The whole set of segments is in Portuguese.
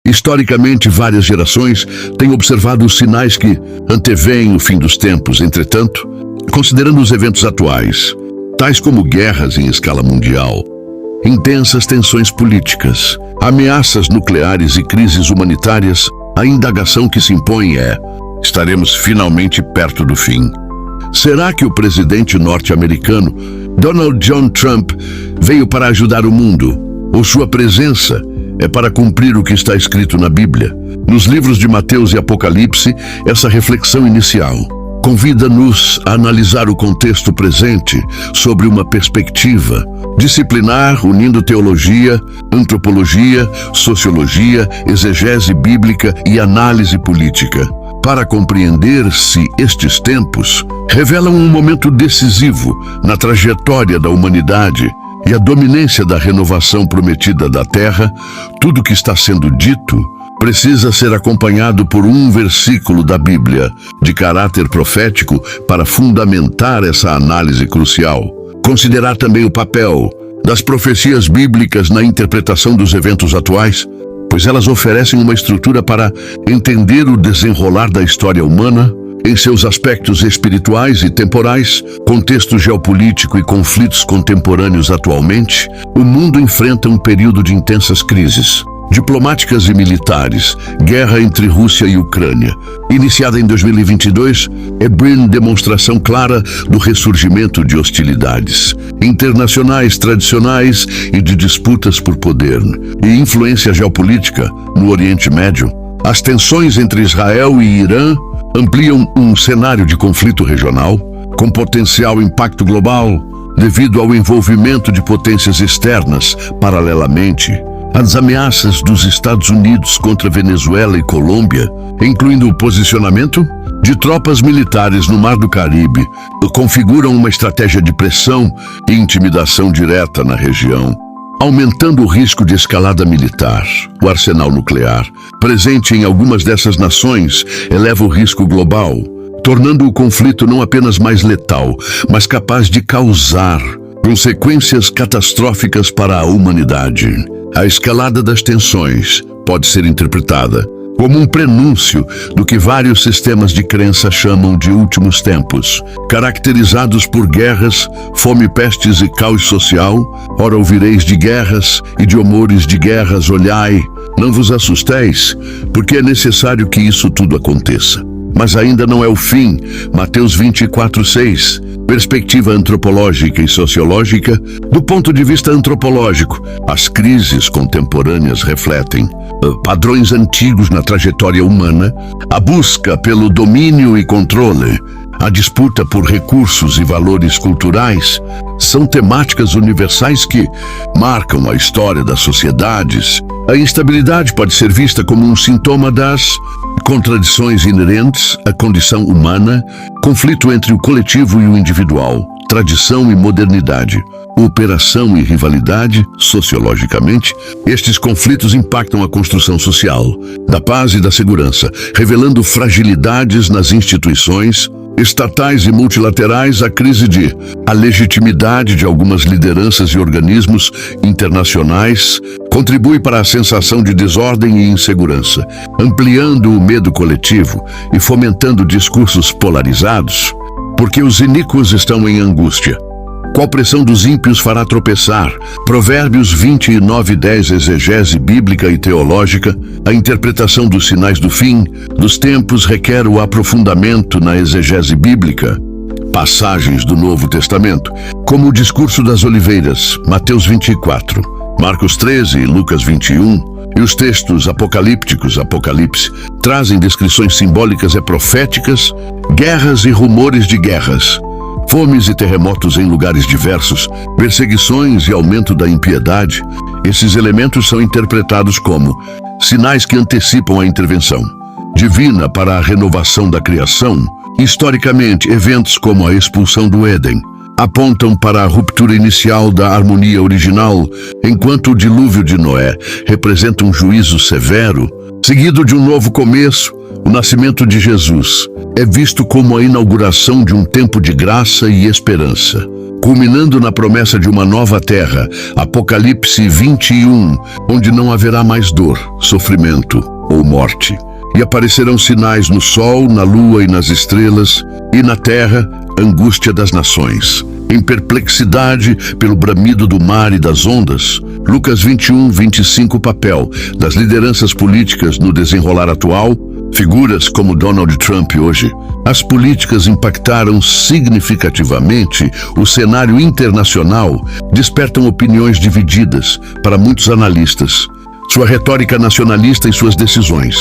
Historicamente, várias gerações têm observado os sinais que antevêm o fim dos tempos. Entretanto, considerando os eventos atuais, tais como guerras em escala mundial, intensas tensões políticas, ameaças nucleares e crises humanitárias, a indagação que se impõe é: estaremos finalmente perto do fim? Será que o presidente norte-americano Donald John Trump veio para ajudar o mundo? Ou sua presença é para cumprir o que está escrito na Bíblia? Nos livros de Mateus e Apocalipse, essa reflexão inicial convida-nos a analisar o contexto presente sobre uma perspectiva disciplinar, unindo teologia, antropologia, sociologia, exegese bíblica e análise política, para compreender se estes tempos revelam um momento decisivo na trajetória da humanidade e a dominância da renovação prometida da Terra. Tudo que está sendo dito precisa ser acompanhado por um versículo da Bíblia de caráter profético para fundamentar essa análise crucial. Considerar também o papel das profecias bíblicas na interpretação dos eventos atuais, pois elas oferecem uma estrutura para entender o desenrolar da história humana em seus aspectos espirituais e temporais, contexto geopolítico e conflitos contemporâneos. Atualmente, o mundo enfrenta um período de intensas crises diplomáticas e militares. Guerra entre Rússia e Ucrânia, iniciada em 2022, é demonstração clara do ressurgimento de hostilidades internacionais tradicionais e de disputas por poder e influência geopolítica no Oriente Médio. As tensões entre Israel e Irã ampliam um cenário de conflito regional com potencial impacto global devido ao envolvimento de potências externas. Paralelamente, as ameaças dos Estados Unidos contra Venezuela e Colômbia, incluindo o posicionamento de tropas militares no Mar do Caribe, configuram uma estratégia de pressão e intimidação direta na região, aumentando o risco de escalada militar. O arsenal nuclear, presente em algumas dessas nações, eleva o risco global, tornando o conflito não apenas mais letal, mas capaz de causar consequências catastróficas para a humanidade. A escalada das tensões pode ser interpretada como um prenúncio do que vários sistemas de crença chamam de últimos tempos, caracterizados por guerras, fome, pestes e caos social. Ora, ouvireis de guerras e de humores de guerras, olhai, não vos assusteis, porque é necessário que isso tudo aconteça. Mas ainda não é o fim. Mateus 24:6. Perspectiva antropológica e sociológica. Do ponto de vista antropológico, as crises contemporâneas refletem padrões antigos na trajetória humana, a busca pelo domínio e controle, a disputa por recursos e valores culturais são temáticas universais que marcam a história das sociedades. A instabilidade pode ser vista como um sintoma das contradições inerentes à condição humana, conflito entre o coletivo e o individual, tradição e modernidade, operação e rivalidade. Sociologicamente, estes conflitos impactam a construção social, da paz e da segurança, revelando fragilidades nas instituições estatais e multilaterais. A crise a legitimidade de algumas lideranças e organismos internacionais contribui para a sensação de desordem e insegurança, ampliando o medo coletivo e fomentando discursos polarizados, porque os iníquos estão em angústia. Qual pressão dos ímpios fará tropeçar? Provérbios 29:10. Exegese bíblica e teológica. A interpretação dos sinais do fim dos tempos requer o aprofundamento na exegese bíblica. Passagens do Novo Testamento, como o discurso das oliveiras, Mateus 24, Marcos 13 e Lucas 21, e os textos apocalípticos, Apocalipse, trazem descrições simbólicas e proféticas, guerras e rumores de guerras, fomes e terremotos em lugares diversos, perseguições e aumento da impiedade. Esses elementos são interpretados como sinais que antecipam a intervenção divina para a renovação da criação. Historicamente, eventos como a expulsão do Éden apontam para a ruptura inicial da harmonia original, enquanto o dilúvio de Noé representa um juízo severo, seguido de um novo começo. O nascimento de Jesus é visto como a inauguração de um tempo de graça e esperança. culminando na promessa de uma nova terra, Apocalipse 21, onde não haverá mais dor, sofrimento ou morte. E aparecerão sinais no sol, na lua e nas estrelas, e na terra, angústia das nações. Em perplexidade pelo bramido do mar e das ondas, Lucas 21, 25, o papel das lideranças políticas no desenrolar atual. Figuras como Donald Trump hoje. As políticas impactaram significativamente o cenário internacional, despertam opiniões divididas para muitos analistas. Sua retórica nacionalista e suas decisões,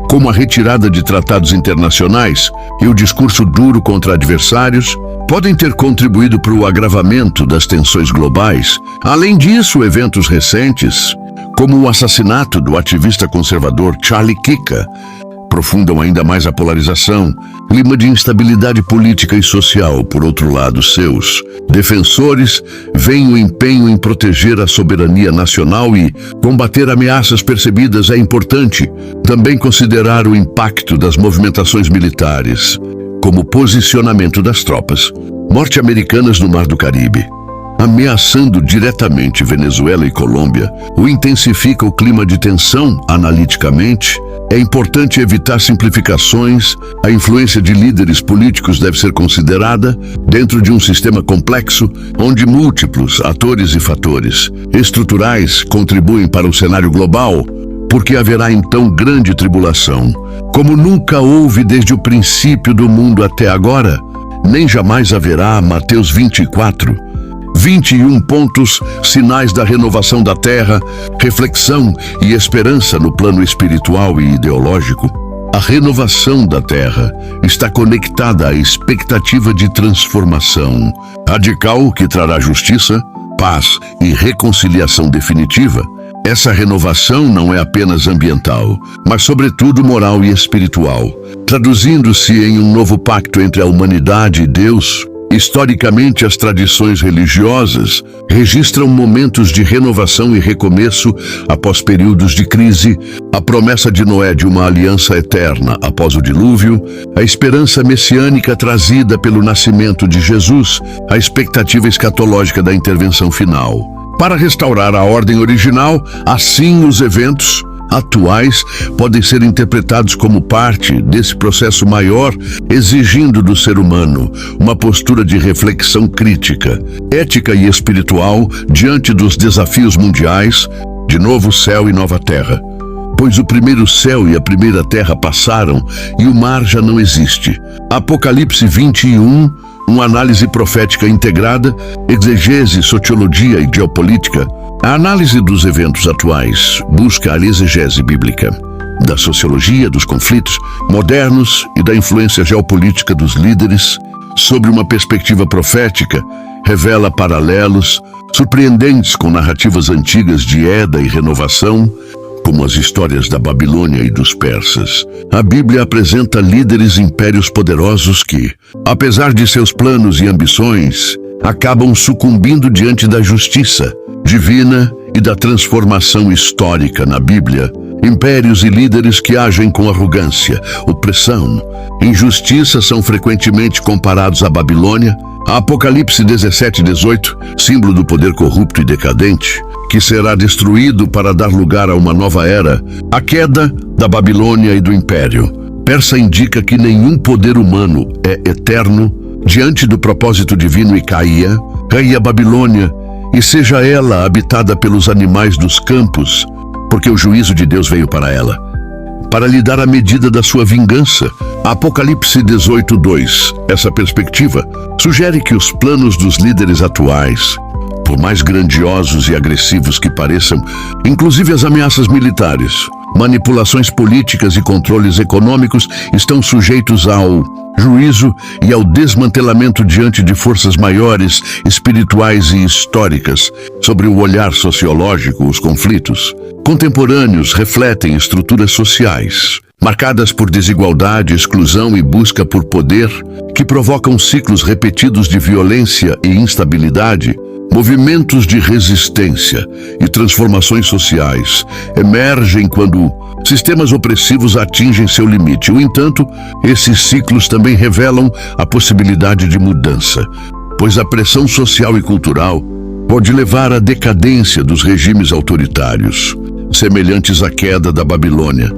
como a retirada de tratados internacionais e o discurso duro contra adversários, podem ter contribuído para o agravamento das tensões globais. Além disso, eventos recentes, como o assassinato do ativista conservador Charlie Kika, aprofundam ainda mais a polarização. Clima de instabilidade política e social, por outro lado, seus defensores veem o empenho em proteger a soberania nacional e combater ameaças percebidas. É importante também considerar o impacto das movimentações militares, como o posicionamento das tropas norte-americanas no Mar do Caribe, ameaçando diretamente Venezuela e Colômbia, o intensifica o clima de tensão. Analiticamente, é importante evitar simplificações. A influência de líderes políticos deve ser considerada dentro de um sistema complexo, onde múltiplos atores e fatores estruturais contribuem para o cenário global, porque haverá então grande tribulação, como nunca houve desde o princípio do mundo até agora, nem jamais haverá. Mateus 24, 21 pontos, sinais da renovação da terra, reflexão e esperança no plano espiritual e ideológico. A renovação da terra está conectada à expectativa de transformação radical que trará justiça, paz e reconciliação definitiva. Essa renovação não é apenas ambiental, mas sobretudo moral e espiritual, traduzindo-se em um novo pacto entre a humanidade e Deus. Historicamente, as tradições religiosas registram momentos de renovação e recomeço após períodos de crise, a promessa de Noé de uma aliança eterna após o dilúvio, a esperança messiânica trazida pelo nascimento de Jesus, a expectativa escatológica da intervenção final. Para restaurar a ordem original, assim os eventos atuais podem ser interpretados como parte desse processo maior, exigindo do ser humano uma postura de reflexão crítica, ética e espiritual diante dos desafios mundiais de novo céu e nova terra. Pois o primeiro céu e a primeira terra passaram e o mar já não existe. Apocalipse 21, uma análise profética integrada, exegese, sociologia e geopolítica. A análise dos eventos atuais busca a exegese bíblica, da sociologia dos conflitos modernos e da influência geopolítica dos líderes, sobre uma perspectiva profética, revela paralelos surpreendentes com narrativas antigas de Eda e renovação, como as histórias da Babilônia e dos persas. A Bíblia apresenta líderes impérios poderosos que, apesar de seus planos e ambições, acabam sucumbindo diante da justiça divina e da transformação histórica. Na Bíblia, impérios e líderes que agem com arrogância, opressão, injustiça são frequentemente comparados à Babilônia. Apocalipse 17, 18, símbolo do poder corrupto e decadente, que será destruído para dar lugar a uma nova era, a queda da Babilônia e do Império Persa indica que nenhum poder humano é eterno diante do propósito divino e caia a Babilônia, e seja ela habitada pelos animais dos campos, porque o juízo de Deus veio para ela, para lhe dar a medida da sua vingança. Apocalipse 18, 2. Essa perspectiva sugere que os planos dos líderes atuais, por mais grandiosos e agressivos que pareçam, inclusive as ameaças militares, manipulações políticas e controles econômicos, estão sujeitos ao juízo e ao desmantelamento diante de forças maiores, espirituais e históricas. Sobre o olhar sociológico, os conflitos contemporâneos refletem estruturas sociais marcadas por desigualdade, exclusão e busca por poder, que provocam ciclos repetidos de violência e instabilidade. Movimentos de resistência e transformações sociais emergem quando sistemas opressivos atingem seu limite. No entanto, esses ciclos também revelam a possibilidade de mudança. pois a pressão social e cultural pode levar à decadência dos regimes autoritários, semelhantes à queda da Babilônia,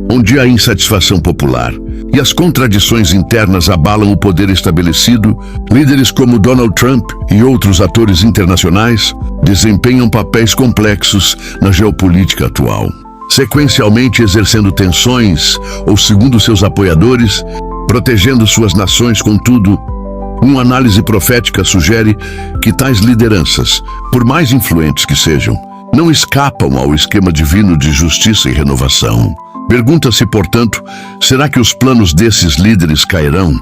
onde a insatisfação popular e as contradições internas abalam o poder estabelecido. Líderes como Donald Trump e outros atores internacionais desempenham papéis complexos na geopolítica atual, sequencialmente exercendo tensões ou, segundo seus apoiadores, protegendo suas nações. Contudo, uma análise profética sugere que tais lideranças, por mais influentes que sejam, não escapam ao esquema divino de justiça e renovação. Pergunta-se, portanto, será que os planos desses líderes cairão?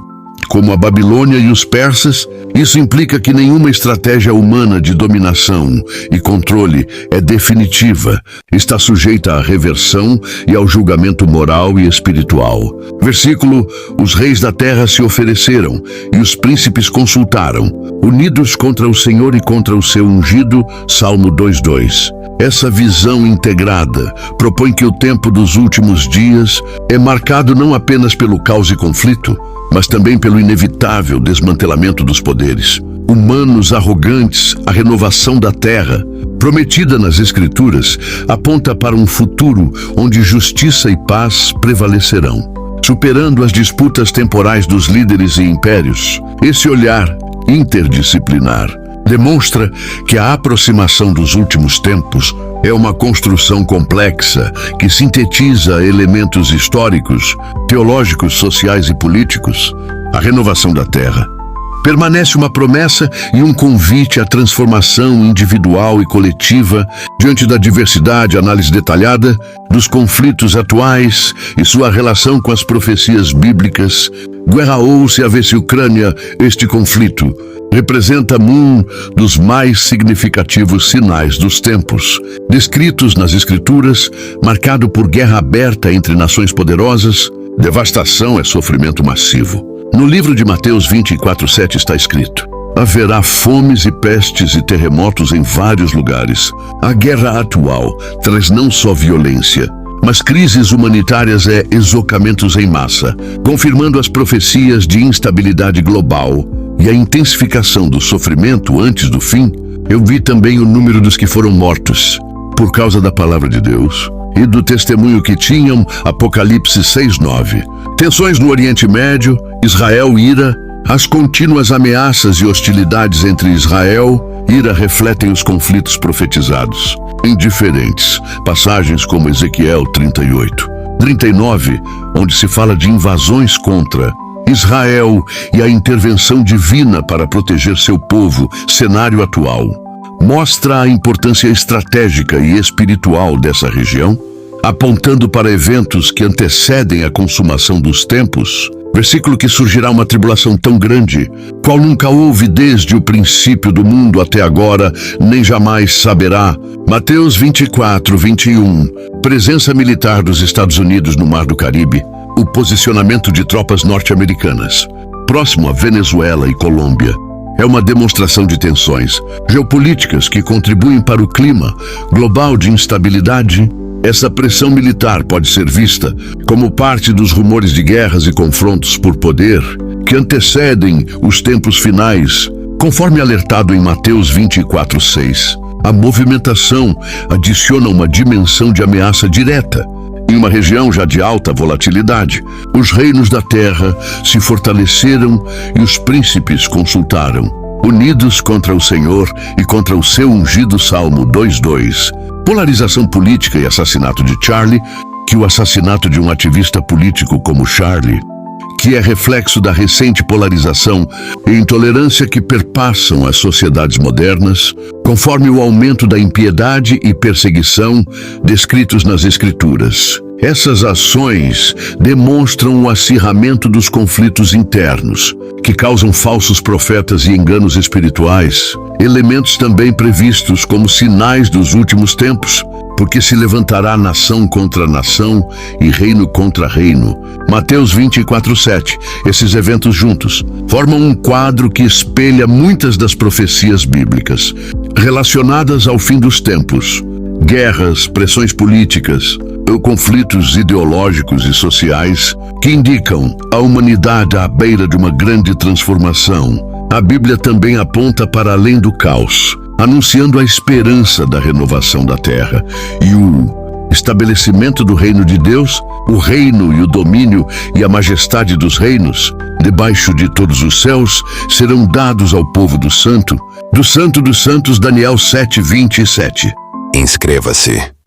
Como a Babilônia e os persas, isso implica que nenhuma estratégia humana de dominação e controle é definitiva, está sujeita à reversão e ao julgamento moral e espiritual. Versículo: os reis da terra se ofereceram e os príncipes consultaram, unidos contra o Senhor e contra o seu ungido. Salmo 2:2. Essa visão integrada propõe que o tempo dos últimos dias é marcado não apenas pelo caos e conflito, mas também pelo inevitável desmantelamento dos poderes humanos arrogantes. A renovação da terra, prometida nas Escrituras, aponta para um futuro onde justiça e paz prevalecerão, superando as disputas temporais dos líderes e impérios. Esse olhar interdisciplinar demonstra que a aproximação dos últimos tempos é uma construção complexa que sintetiza elementos históricos, teológicos, sociais e políticos. A renovação da terra permanece uma promessa e um convite à transformação individual e coletiva diante da diversidade. Análise detalhada dos conflitos atuais e sua relação com as profecias bíblicas. Guerra Rússia vs Ucrânia. Este conflito representa um dos mais significativos sinais dos tempos, descritos nas Escrituras, marcado por guerra aberta entre nações poderosas. Devastação é sofrimento massivo. No livro de Mateus 24:7 está escrito: haverá fomes e pestes e terremotos em vários lugares. A guerra atual traz não só violência, mas crises humanitárias e exocamentos em massa, confirmando as profecias de instabilidade global e a intensificação do sofrimento antes do fim. Eu vi também o número dos que foram mortos por causa da palavra de Deus e do testemunho que tinham. Apocalipse 6:9. Tensões no Oriente Médio, Israel e Ira. As contínuas ameaças e hostilidades entre Israel e Ira refletem os conflitos profetizados em diferentes passagens, como Ezequiel 38:39, onde se fala de invasões contra Israel e a intervenção divina para proteger seu povo. Cenário atual mostra a importância estratégica e espiritual dessa região, apontando para eventos que antecedem a consumação dos tempos. Versículo: que surgirá uma tribulação tão grande, qual nunca houve desde o princípio do mundo até agora, nem jamais saberá. Mateus 24:21. Presença militar dos Estados Unidos no Mar do Caribe. O posicionamento de tropas norte-americanas próximo a Venezuela e Colômbia é uma demonstração de tensões geopolíticas que contribuem para o clima global de instabilidade. Essa pressão militar pode ser vista como parte dos rumores de guerras e confrontos por poder que antecedem os tempos finais, conforme alertado em Mateus 24:6. A movimentação adiciona uma dimensão de ameaça direta. Em uma região já de alta volatilidade, os reinos da terra se fortaleceram e os príncipes consultaram, unidos contra o Senhor e contra o seu ungido. Salmo 2:2. Polarização política e assassinato de Charlie, que o assassinato de um ativista político como Charlie, que é reflexo da recente polarização e intolerância que perpassam as sociedades modernas, conforme o aumento da impiedade e perseguição descritos nas Escrituras. Essas ações demonstram o acirramento dos conflitos internos, que causam falsos profetas e enganos espirituais, elementos também previstos como sinais dos últimos tempos, porque se levantará nação contra nação e reino contra reino. Mateus 24:7. Esses eventos juntos formam um quadro que espelha muitas das profecias bíblicas relacionadas ao fim dos tempos. Guerras, pressões políticas, conflitos ideológicos e sociais que indicam a humanidade à beira de uma grande transformação. A Bíblia também aponta para além do caos, anunciando a esperança da renovação da terra e o estabelecimento do reino de Deus, o reino e o domínio e a majestade dos reinos, debaixo de todos os céus, serão dados ao povo do Santo dos Santos, Daniel 7:27. Inscreva-se.